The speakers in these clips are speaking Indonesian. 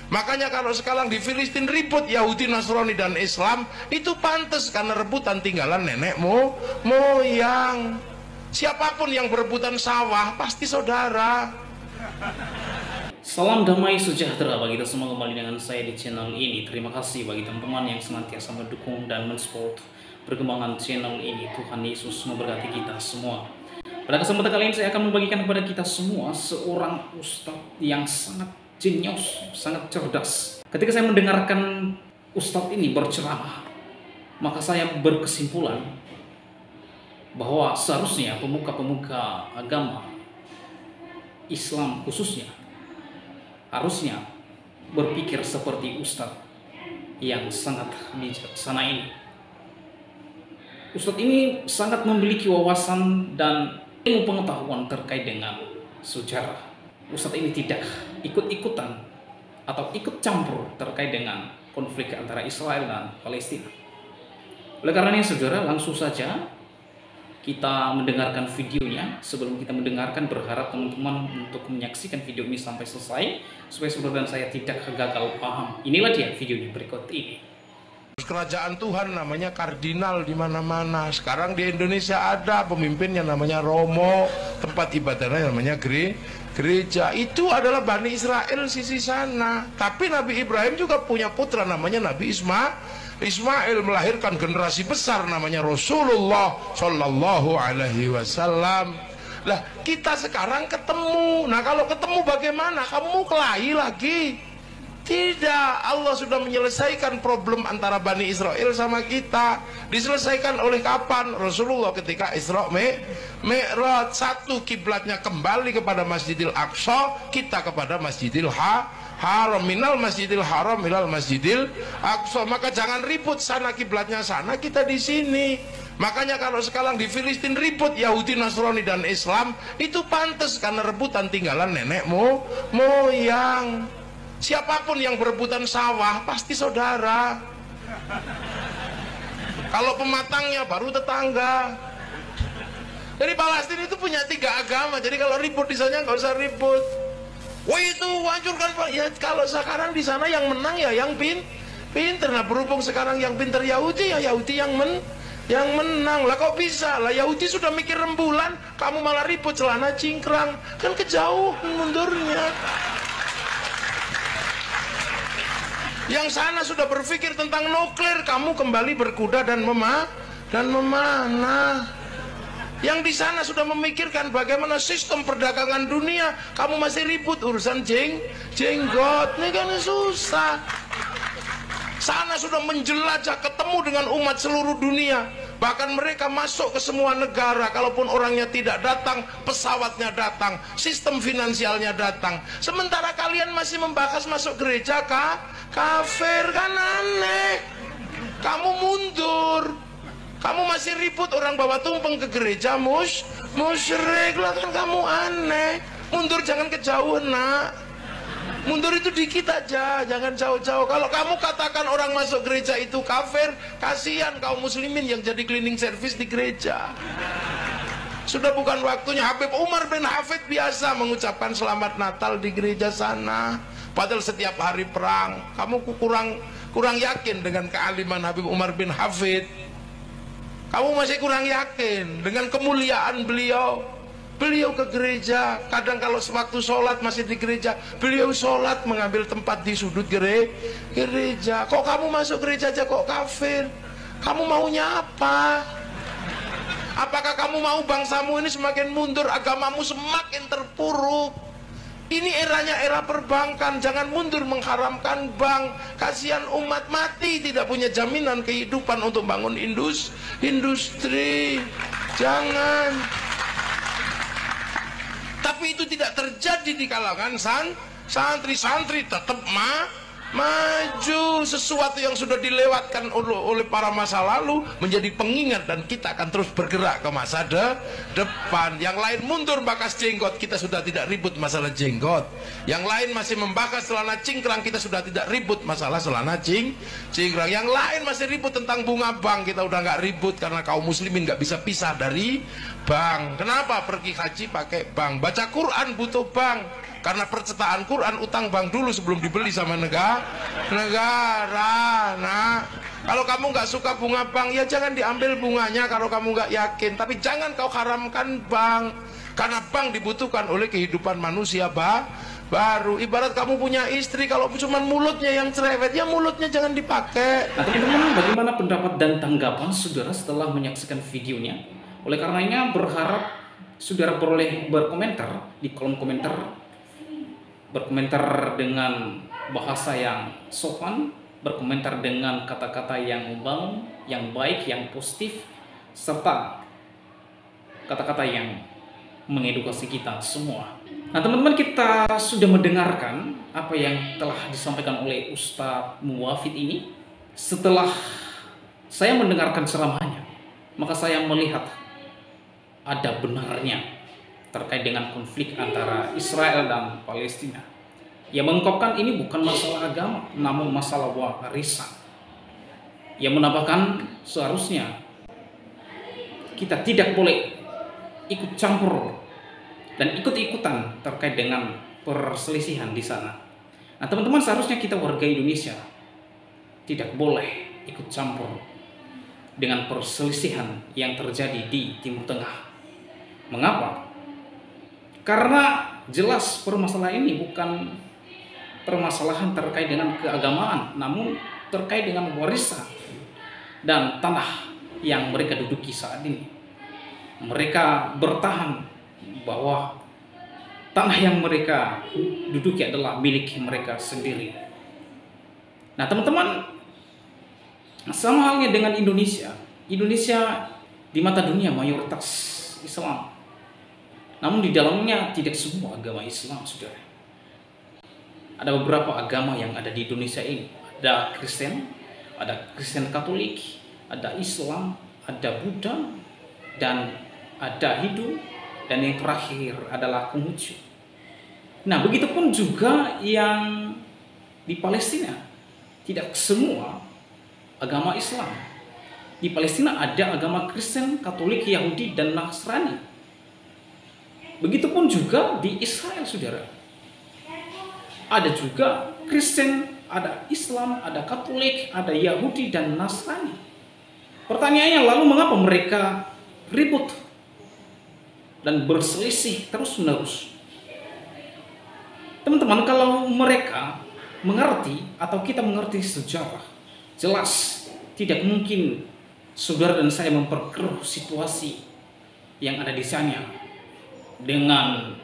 Makanya kalau sekarang di Filistin ribut Yahudi, Nasrani dan Islam, itu pantas karena rebutan tinggalan nenek moyang. Siapapun yang berebutan sawah pasti saudara. Salam damai sejahtera bagi kita semua, kembali dengan saya di channel ini. Terima kasih bagi teman-teman yang senantiasa mendukung dan mensupport perkembangan channel ini. Tuhan Yesus memberkati kita semua. Pada kesempatan kali ini saya akan membagikan kepada kita semua seorang ustadz yang sangat jenius, sangat cerdas. Ketika saya mendengarkan ustadz ini berceramah, maka saya berkesimpulan bahwa seharusnya pemuka-pemuka agama Islam khususnya harusnya berpikir seperti ustadz yang sangat bijaksana ini. Ustadz ini sangat memiliki wawasan dan ilmu pengetahuan terkait dengan sejarah. Ustadz ini tidak ikut-ikutan atau ikut campur terkait dengan konflik antara Israel dan Palestina. Oleh karenanya saudara, langsung saja kita mendengarkan videonya. Sebelum kita mendengarkan, berharap teman-teman untuk menyaksikan video ini sampai selesai supaya saudara dan saya tidak gagal paham. Inilah dia videonya berikut ini. Kerajaan Tuhan namanya kardinal di mana-mana. Sekarang di Indonesia ada pemimpinnya namanya Romo, tempat ibadahnya namanya gereja. Itu adalah Bani Israel sisi sana. Tapi Nabi Ibrahim juga punya putra namanya Nabi Ismail, melahirkan generasi besar namanya Rasulullah Shallallahu Alaihi Wasallam. Lah kita sekarang ketemu. Nah kalau ketemu bagaimana? Kamu kelahi lagi? Tidak, Allah sudah menyelesaikan problem antara Bani Israel sama kita. Diselesaikan oleh kapan? Rasulullah ketika Isra Mi'raj. Satu, kiblatnya kembali kepada Masjidil Aqsa, kita kepada Masjidil Haram. Minal Masjidil Haram ilal Masjidil Aqsa. Maka jangan ribut, sana kiblatnya sana, kita di sini. Makanya kalau sekarang di Filistin ribut Yahudi, Nasrani dan Islam, itu pantas karena rebutan tinggalan nenek moyang. Siapapun yang berebutan sawah pasti saudara. Kalau pematangnya baru tetangga. Jadi Palestina itu punya 3 agama. Jadi kalau ribut di sana nggak usah ribut. Wah itu hancurkan Pak. Ya kalau sekarang di sana yang menang ya yang pinter. Nah berhubung sekarang yang pinter Yahudi, ya Yahudi yang menang. Lah kok bisa? Lah Yahudi sudah mikir rembulan, kamu malah ribut celana cingkrang. Kan kejauhan mundurnya. Yang sana sudah berpikir tentang nuklir, kamu kembali berkuda dan memanah. Yang di sana sudah memikirkan bagaimana sistem perdagangan dunia, kamu masih ribut urusan jenggot. Ini kan susah. Sana sudah menjelajah, ketemu dengan umat seluruh dunia. Bahkan mereka masuk ke semua negara. Kalaupun orangnya tidak datang, pesawatnya datang, sistem finansialnya datang. Sementara kalian masih membahas masuk gereja kafir, kan aneh. Kamu mundur. Kamu masih ribut orang bawa tumpeng ke gereja musyrik lah, kan kamu aneh. Mundur, jangan kejauhan nak. Mundur itu dikit aja, jangan jauh-jauh. Kalau kamu katakan orang masuk gereja itu kafir, kasihan kaum muslimin yang jadi cleaning service di gereja. Sudah bukan waktunya. Habib Umar bin Hafid biasa mengucapkan selamat Natal di gereja sana. Padahal setiap hari perang. Kamu kurang yakin dengan kealiman Habib Umar bin Hafid. Kamu masih kurang yakin dengan kemuliaan beliau. Beliau ke gereja, kadang kalau sewaktu sholat masih di gereja, beliau sholat mengambil tempat di sudut gereja. Kok kamu masuk gereja aja kok kafir? Kamu maunya apa? Apakah kamu mau bangsamu ini semakin mundur, agamamu semakin terpuruk? Ini eranya era perbankan, jangan mundur mengharamkan bank. Kasihan umat mati tidak punya jaminan kehidupan untuk bangun industri. Jangan. Tapi itu tidak terjadi di kalangan santri tetap maju. Sesuatu yang sudah dilewatkan oleh para masa lalu menjadi pengingat, dan kita akan terus bergerak ke masa depan. Yang lain mundur bakas jenggot, kita sudah tidak ribut masalah jenggot. Yang lain masih membahas celana cingkrang, kita sudah tidak ribut masalah celana cingkrang. Yang lain masih ribut tentang bunga bank, kita udah nggak ribut karena kaum muslimin nggak bisa pisah dari bank. Kenapa? Pergi haji pakai bank, baca Quran butuh bank. Karena percetaan Quran utang bank dulu sebelum dibeli sama negara. Nah, kalau kamu nggak suka bunga bank, ya jangan diambil bunganya kalau kamu nggak yakin. Tapi jangan kau haramkan bank, karena bank dibutuhkan oleh kehidupan manusia baru. Ibarat kamu punya istri, kalau cuma mulutnya yang cerewet, ya mulutnya jangan dipakai. Nah, teman-teman, bagaimana pendapat dan tanggapan saudara setelah menyaksikan videonya? Oleh karenanya berharap saudara boleh berkomentar di kolom komentar, berkomentar dengan bahasa yang sopan, berkomentar dengan kata-kata yang membangun, yang baik, yang positif, serta kata-kata yang mengedukasi kita semua. Nah, teman-teman, kita sudah mendengarkan apa yang telah disampaikan oleh Ustadz Muwafid ini. Setelah saya mendengarkan ceramahnya, maka saya melihat ada benarnya terkait dengan konflik antara Israel dan Palestina. Ia mengungkapkan ini bukan masalah agama, namun masalah warisan. Ia menambahkan seharusnya kita tidak boleh ikut campur dan ikut-ikutan terkait dengan perselisihan di sana. Nah, teman-teman, seharusnya kita warga Indonesia tidak boleh ikut campur dengan perselisihan yang terjadi di Timur Tengah. Mengapa? Karena jelas permasalahan ini bukan permasalahan terkait dengan keagamaan, namun terkait dengan warisan dan tanah yang mereka duduki saat ini. Mereka bertahan bahwa tanah yang mereka duduki adalah milik mereka sendiri. Nah, teman-teman, sama halnya dengan Indonesia. Indonesia di mata dunia mayoritas Islam. Namun di dalamnya tidak semua agama Islam, saudara. Ada beberapa agama yang ada di Indonesia ini. Ada Kristen Katolik, ada Islam, ada Buddha, dan ada Hindu, dan yang terakhir adalah Konghucu. Nah, begitupun juga yang di Palestina. Tidak semua agama Islam. Di Palestina ada agama Kristen, Katolik, Yahudi, dan Nasrani. Begitupun juga di Israel, saudara. Ada juga Kristen, ada Islam, ada Katolik, ada Yahudi, dan Nasrani. Pertanyaannya, lalu mengapa mereka ribut dan berselisih terus-menerus? Teman-teman, kalau mereka mengerti atau kita mengerti sejarah, jelas tidak mungkin saudara dan saya memperkeruh situasi yang ada di sana dengan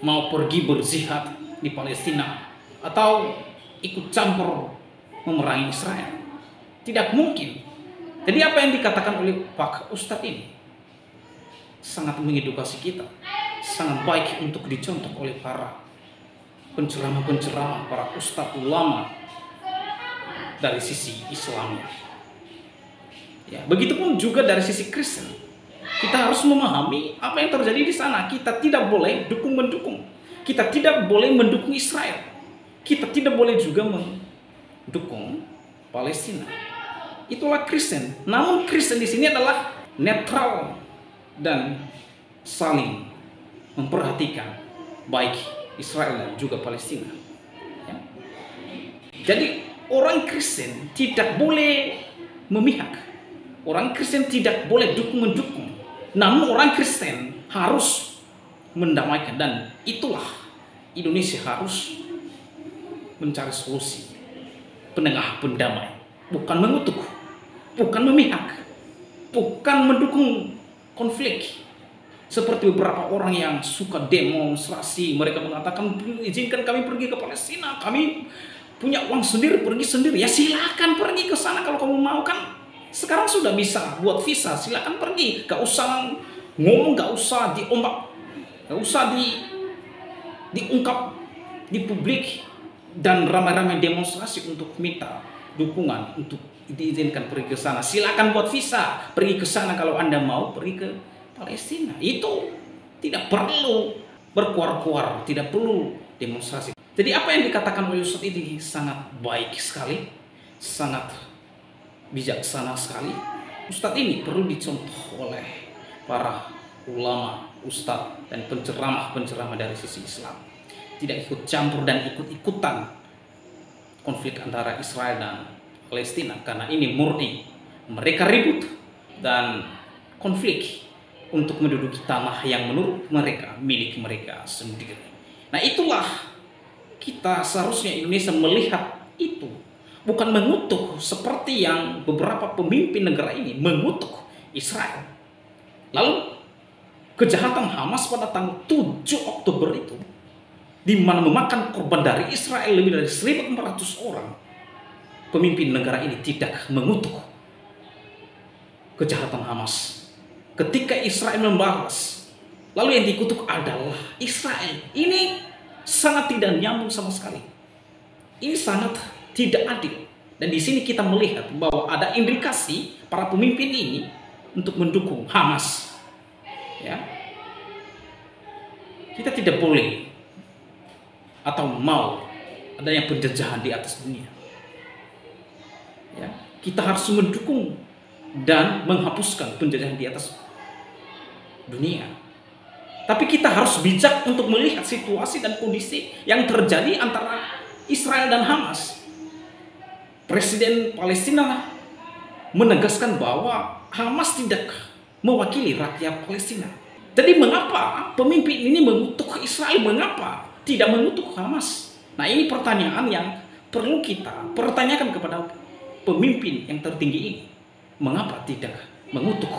mau pergi berjihad di Palestina atau ikut campur memerangi Israel. Tidak mungkin. Jadi apa yang dikatakan oleh Pak Ustadz ini sangat mengedukasi kita, sangat baik untuk dicontoh oleh para penceramah-penceramah, para ustadz ulama dari sisi Islamnya. Ya, begitupun juga dari sisi Kristen. Kita harus memahami apa yang terjadi di sana. Kita tidak boleh dukung-mendukung. Kita tidak boleh mendukung Israel. Kita tidak boleh juga mendukung Palestina. Itulah Kristen. Namun Kristen di sini adalah netral dan saling memperhatikan baik Israel dan juga Palestina. Ya. Jadi orang Kristen tidak boleh memihak. Orang Kristen tidak boleh dukung-mendukung. Namun orang Kristen harus mendamaikan, dan itulah Indonesia harus mencari solusi penengah pendamai, bukan mengutuk, bukan memihak, bukan mendukung konflik. Seperti beberapa orang yang suka demonstrasi, mereka mengatakan izinkan kami pergi ke Palestina, kami punya uang sendiri, pergi sendiri. Ya silakan pergi ke sana kalau kamu mau, kan sekarang sudah bisa buat visa, silakan pergi. Gak usah ngomong, gak usah diombak, gak usah diungkap di publik dan ramai-ramai demonstrasi untuk minta dukungan untuk diizinkan pergi ke sana. Silakan buat visa, pergi ke sana kalau Anda mau pergi ke Palestina. Itu tidak perlu berkuar-kuar, tidak perlu demonstrasi. Jadi apa yang dikatakan oleh Ustadz ini sangat baik sekali, sangat bijaksana sekali. Ustadz ini perlu dicontoh oleh para ulama, ustadz, dan penceramah-penceramah dari sisi Islam. tidak ikut campur dan ikut-ikutan konflik antara Israel dan Palestina, karena ini murni mereka ribut dan konflik untuk menduduki tanah yang menurut mereka milik mereka sendiri. Nah, itulah kita seharusnya Indonesia melihat itu, bukan mengutuk seperti yang beberapa pemimpin negara ini mengutuk Israel. Lalu kejahatan Hamas pada tanggal 7 Oktober itu, di mana memakan korban dari Israel lebih dari 1.400 orang, pemimpin negara ini tidak mengutuk kejahatan Hamas. Ketika Israel membalas, lalu yang dikutuk adalah Israel. Ini sangat tidak nyambung sama sekali. Ini sangat tidak adil. Dan di sini kita melihat bahwa ada indikasi para pemimpin ini untuk mendukung Hamas. Ya. Kita tidak boleh atau mau adanya penjajahan di atas dunia. Ya, kita harus mendukung dan menghapuskan penjajahan di atas dunia. Tapi kita harus bijak untuk melihat situasi dan kondisi yang terjadi antara Israel dan Hamas. Presiden Palestina menegaskan bahwa Hamas tidak mewakili rakyat Palestina. Jadi mengapa pemimpin ini mengutuk Israel? Mengapa tidak mengutuk Hamas? Nah, ini pertanyaan yang perlu kita pertanyakan kepada pemimpin yang tertinggi ini. Mengapa tidak mengutuk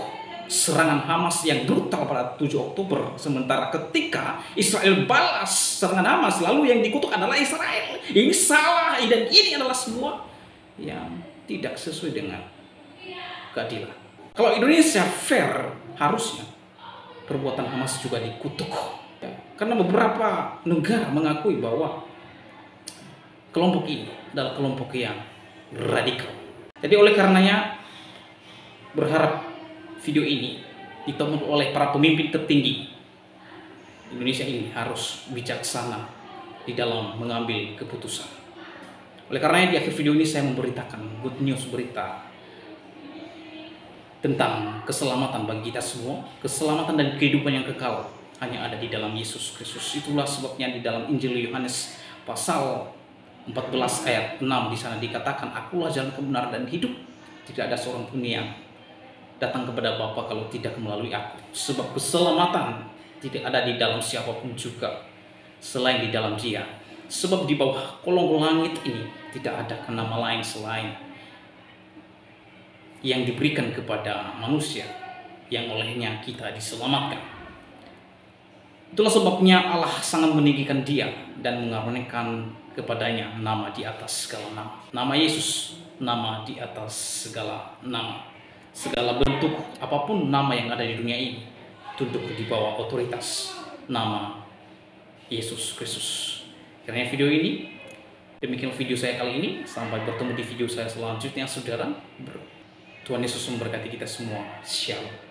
serangan Hamas yang brutal pada 7 Oktober, sementara ketika Israel balas serangan Hamas, lalu yang dikutuk adalah Israel? Ini salah, dan ini adalah semua yang tidak sesuai dengan keadilan. Kalau Indonesia fair, harusnya perbuatan Hamas juga dikutuk. Ya, karena beberapa negara mengakui bahwa kelompok ini adalah kelompok yang radikal. Jadi oleh karenanya, berharap video ini ditonton oleh para pemimpin tertinggi Indonesia ini harus bijaksana di dalam mengambil keputusan. Oleh karenanya di akhir video ini saya memberitakan good news, berita tentang keselamatan bagi kita semua. Keselamatan dan kehidupan yang kekal hanya ada di dalam Yesus Kristus. Itulah sebabnya di dalam Injil Yohanes pasal 14 ayat 6 di sana dikatakan, "Akulah jalan kebenaran dan hidup. Tidak ada seorang pun yang datang kepada Bapa kalau tidak melalui aku. Sebab keselamatan tidak ada di dalam siapapun juga selain di dalam Dia. Sebab di bawah kolong langit ini tidak ada nama lain selain yang diberikan kepada manusia yang olehnya kita diselamatkan." Itulah sebabnya Allah sangat meninggikan Dia dan mengaruniakan kepadanya nama di atas segala nama. Nama Yesus, nama di atas segala nama. Segala bentuk apapun nama yang ada di dunia ini tunduk di bawah otoritas nama Yesus Kristus. Karena video ini, demikian video saya kali ini. Sampai bertemu di video saya selanjutnya, saudara. Tuhan Yesus memberkati kita semua. Shalom.